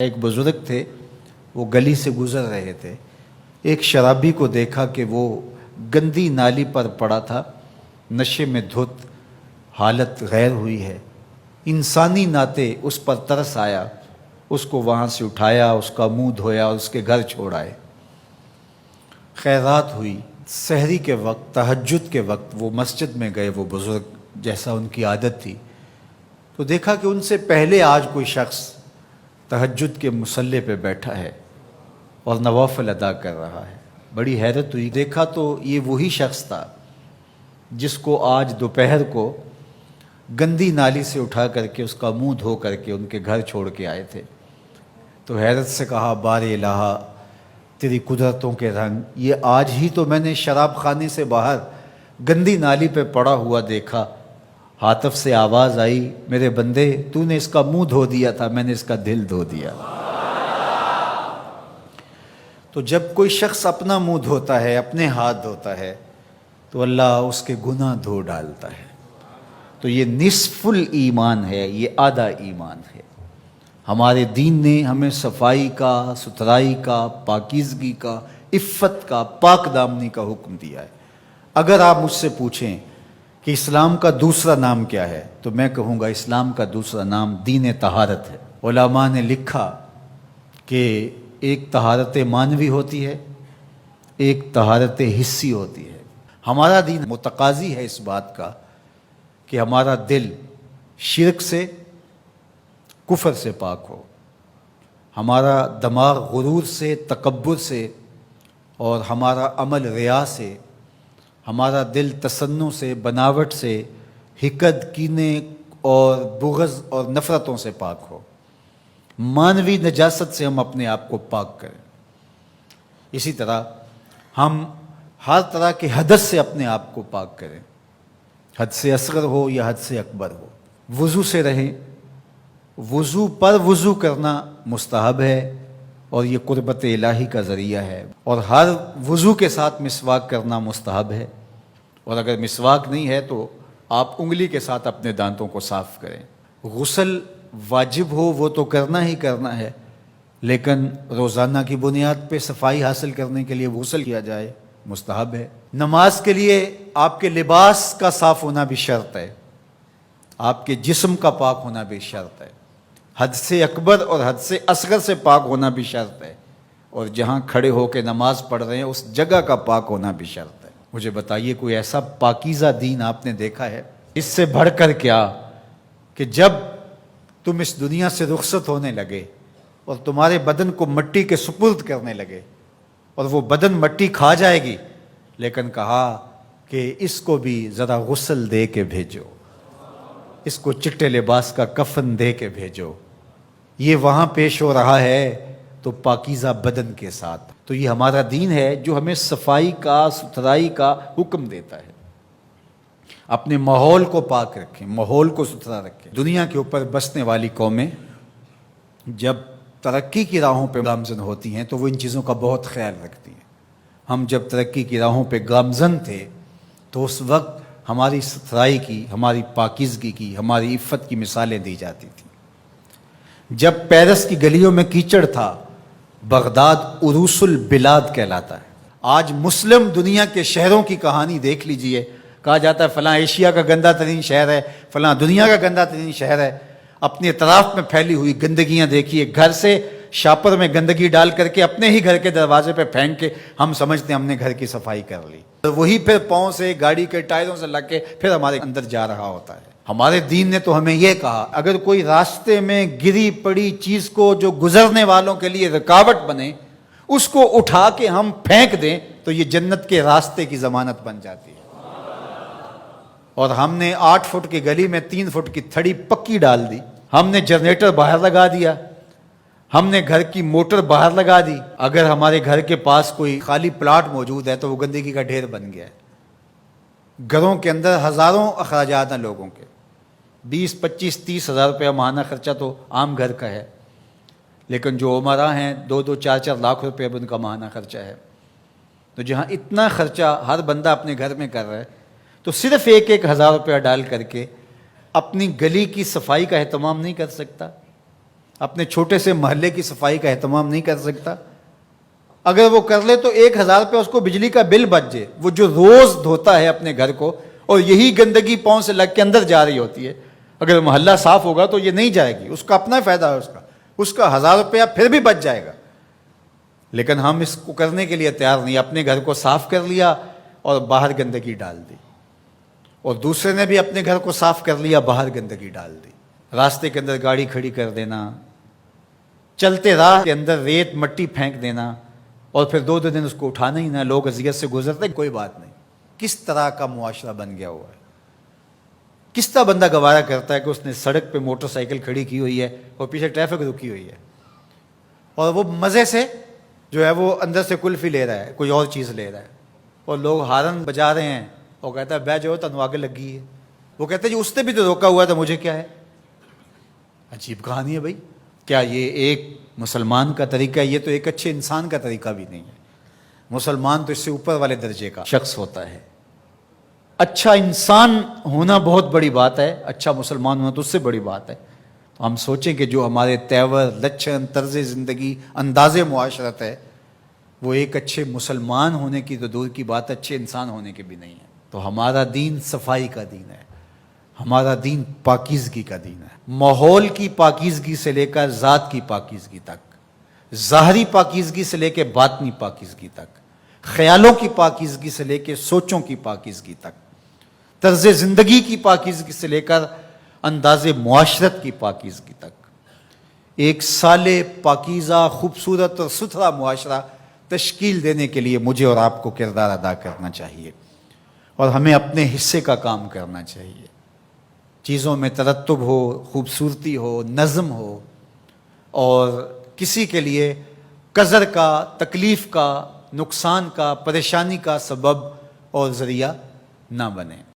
ایک بزرگ تھے، وہ گلی سے گزر رہے تھے۔ ایک شرابی کو دیکھا کہ وہ گندی نالی پر پڑا تھا، نشے میں دھت، حالت غیر ہوئی ہے۔ انسانی ناطے اس پر ترس آیا، اس کو وہاں سے اٹھایا، اس کا منہ دھویا اور اس کے گھر چھوڑ آئے۔ خیرات ہوئی، سحری کے وقت، تہجد کے وقت وہ مسجد میں گئے، وہ بزرگ جیسا ان کی عادت تھی، تو دیکھا کہ ان سے پہلے آج کوئی شخص تہجد کے مصلی پہ بیٹھا ہے اور نوافل ادا کر رہا ہے۔ بڑی حیرت ہوئی، دیکھا تو یہ وہی شخص تھا جس کو آج دوپہر کو گندی نالی سے اٹھا کر کے اس کا منہ دھو کر کے ان کے گھر چھوڑ کے آئے تھے۔ تو حیرت سے کہا، بار الہ تیری قدرتوں کے رنگ، یہ آج ہی تو میں نے شراب خانے سے باہر گندی نالی پہ پڑا ہوا دیکھا۔ ہاتف سے آواز آئی، میرے بندے تو نے اس کا منہ دھو دیا تھا، میں نے اس کا دل دھو دیا۔ تو جب کوئی شخص اپنا منہ دھوتا ہے، اپنے ہاتھ دھوتا ہے، تو اللہ اس کے گناہ دھو ڈالتا ہے۔ تو یہ نصف الایمان ہے، یہ آدھا ایمان ہے۔ ہمارے دین نے ہمیں صفائی کا، ستھرائی کا، پاکیزگی کا، عفت کا، پاک دامنی کا حکم دیا ہے۔ اگر آپ مجھ سے پوچھیں کہ اسلام کا دوسرا نام کیا ہے، تو میں کہوں گا اسلام کا دوسرا نام دین طہارت ہے۔ علماء نے لکھا کہ ایک طہارت معنوی ہوتی ہے، ایک طہارت حسی ہوتی ہے۔ ہمارا دین متقاضی ہے اس بات کا کہ ہمارا دل شرک سے، کفر سے پاک ہو، ہمارا دماغ غرور سے، تکبر سے، اور ہمارا عمل ریا سے، ہمارا دل تصنع سے، بناوٹ سے، حقد، کینے اور بغض اور نفرتوں سے پاک ہو۔ مانوی نجاست سے ہم اپنے آپ کو پاک کریں۔ اسی طرح ہم ہر طرح کے حدث سے اپنے آپ کو پاک کریں، حد سے اصغر ہو یا حد سے اکبر ہو۔ وضو سے رہیں، وضو پر وضو کرنا مستحب ہے اور یہ قربت الہی کا ذریعہ ہے، اور ہر وضو کے ساتھ مسواک کرنا مستحب ہے، اور اگر مسواک نہیں ہے تو آپ انگلی کے ساتھ اپنے دانتوں کو صاف کریں۔ غسل واجب ہو وہ تو کرنا ہی کرنا ہے، لیکن روزانہ کی بنیاد پہ صفائی حاصل کرنے کے لیے غسل کیا جائے، مستحب ہے۔ نماز کے لیے آپ کے لباس کا صاف ہونا بھی شرط ہے، آپ کے جسم کا پاک ہونا بھی شرط ہے، حد سے اکبر اور حد سے اصغر سے پاک ہونا بھی شرط ہے، اور جہاں کھڑے ہو کے نماز پڑھ رہے ہیں اس جگہ کا پاک ہونا بھی شرط ہے۔ مجھے بتائیے کوئی ایسا پاکیزہ دین آپ نے دیکھا ہے؟ اس سے بڑھ کر کیا کہ جب تم اس دنیا سے رخصت ہونے لگے اور تمہارے بدن کو مٹی کے سپرد کرنے لگے، اور وہ بدن مٹی کھا جائے گی، لیکن کہا کہ اس کو بھی ذرا غسل دے کے بھیجو، اس کو چٹے لباس کا کفن دے کے بھیجو۔ یہ وہاں پیش ہو رہا ہے تو پاکیزہ بدن کے ساتھ۔ تو یہ ہمارا دین ہے جو ہمیں صفائی کا، ستھرائی کا حکم دیتا ہے۔ اپنے ماحول کو پاک رکھیں، ماحول کو ستھرا رکھیں۔ دنیا کے اوپر بسنے والی قومیں جب ترقی کی راہوں پہ گامزن ہوتی ہیں تو وہ ان چیزوں کا بہت خیال رکھتی ہیں۔ ہم جب ترقی کی راہوں پہ گامزن تھے تو اس وقت ہماری ستھرائی کی، ہماری پاکیزگی کی، ہماری عفت کی مثالیں دی جاتی تھیں۔ جب پیرس کی گلیوں میں کیچڑ تھا، بغداد عروس البلاد کہلاتا ہے۔ آج مسلم دنیا کے شہروں کی کہانی دیکھ لیجئے، کہا جاتا ہے فلاں ایشیا کا گندہ ترین شہر ہے، فلاں دنیا کا گندہ ترین شہر ہے۔ اپنے اطراف میں پھیلی ہوئی گندگیاں دیکھیے، گھر سے شاپر میں گندگی ڈال کر کے اپنے ہی گھر کے دروازے پہ پھینک کے ہم سمجھتے ہیں ہم نے گھر کی صفائی کر لی، وہی پھر پاؤں سے، گاڑی کے ٹائروں سے لگ کے پھر ہمارے اندر جا رہا ہوتا ہے۔ ہمارے دین نے تو ہمیں یہ کہا، اگر کوئی راستے میں گری پڑی چیز کو جو گزرنے والوں کے لیے رکاوٹ بنے، اس کو اٹھا کے ہم پھینک دیں تو یہ جنت کے راستے کی ضمانت بن جاتی ہے۔ اور ہم نے 8 فٹ کی گلی میں 3 فٹ کی تھڑی پکی ڈال دی، ہم نے جنریٹر باہر لگا دیا، ہم نے گھر کی موٹر باہر لگا دی۔ اگر ہمارے گھر کے پاس کوئی خالی پلاٹ موجود ہے تو وہ گندگی کا ڈھیر بن گیا ہے۔ گھروں کے اندر ہزاروں اخراجات ہیں لوگوں کے، 20، 25، 30 ہزار روپیہ ماہانہ خرچہ تو عام گھر کا ہے، لیکن جو عمرا ہیں 2-2، 4-4 لاکھ روپے اب ان کا ماہانہ خرچہ ہے۔ تو جہاں اتنا خرچہ ہر بندہ اپنے گھر میں کر رہا ہے، تو صرف 1-1 ہزار روپیہ ڈال کر کے اپنی گلی کی صفائی کا اہتمام نہیں کر سکتا؟ اپنے چھوٹے سے محلے کی صفائی کا اہتمام نہیں کر سکتا؟ اگر وہ کر لے تو 1,000 روپے اس کو بجلی کا بل بچ جائے، وہ جو روز دھوتا ہے اپنے گھر کو اور یہی گندگی پاؤں سے لگ کے اندر جا رہی ہوتی ہے، اگر محلہ صاف ہوگا تو یہ نہیں جائے گی، اس کا اپنا فائدہ ہے، اس کا 1,000 روپیہ پھر بھی بچ جائے گا۔ لیکن ہم اس کو کرنے کے لیے تیار نہیں، اپنے گھر کو صاف کر لیا اور باہر گندگی ڈال دی، اور دوسرے نے بھی اپنے گھر کو صاف کر لیا، باہر گندگی ڈال دی، راستے کے اندر گاڑی کھڑی کر دینا، چلتے راہ کے اندر ریت مٹی پھینک دینا، اور پھر 2 دن اس کو اٹھانا ہی نہ، لوگ اذیت سے گزرتے، کوئی بات نہیں۔ کس طرح کا معاشرہ بن گیا ہوا ہے؟ کس طرح بندہ گوارا کرتا ہے کہ اس نے سڑک پہ موٹر سائیکل کھڑی کی ہوئی ہے اور پیچھے ٹریفک رکی ہوئی ہے، اور وہ مزے سے جو ہے وہ اندر سے کلفی لے رہا ہے، کوئی اور چیز لے رہا ہے، اور لوگ ہارن بجا رہے ہیں، وہ کہتا ہے بہ جو تنو آگے لگی ہے، وہ کہتا ہے جی اس نے بھی تو روکا ہوا تھا، مجھے کیا ہے؟ عجیب کہانی ہے بھائی۔ کیا یہ ایک مسلمان کا طریقہ ہے؟ یہ تو ایک اچھے انسان کا طریقہ بھی نہیں ہے۔ مسلمان تو اس سے اوپر والے درجے کا شخص ہوتا ہے۔ اچھا انسان ہونا بہت بڑی بات ہے، اچھا مسلمان ہونا تو اس سے بڑی بات ہے۔ تو ہم سوچیں کہ جو ہمارے تیور، لچھن، طرز زندگی، انداز معاشرت ہے، وہ ایک اچھے مسلمان ہونے کی تو دور کی بات، اچھے انسان ہونے کی بھی نہیں ہے۔ تو ہمارا دین صفائی کا دین ہے، ہمارا دین پاکیزگی کا دین ہے، ماحول کی پاکیزگی سے لے کر ذات کی پاکیزگی تک، ظاہری پاکیزگی سے لے کے باطنی پاکیزگی تک، خیالوں کی پاکیزگی سے لے کے سوچوں کی پاکیزگی تک، طرز زندگی کی پاکیزگی سے لے کر انداز معاشرت کی پاکیزگی تک، ایک صالح، پاکیزہ، خوبصورت اور ستھرا معاشرہ تشکیل دینے کے لیے مجھے اور آپ کو کردار ادا کرنا چاہیے، اور ہمیں اپنے حصے کا کام کرنا چاہیے۔ چیزوں میں ترتب ہو، خوبصورتی ہو، نظم ہو، اور کسی کے لیے قذر کا، تکلیف کا، نقصان کا، پریشانی کا سبب اور ذریعہ نہ بنے۔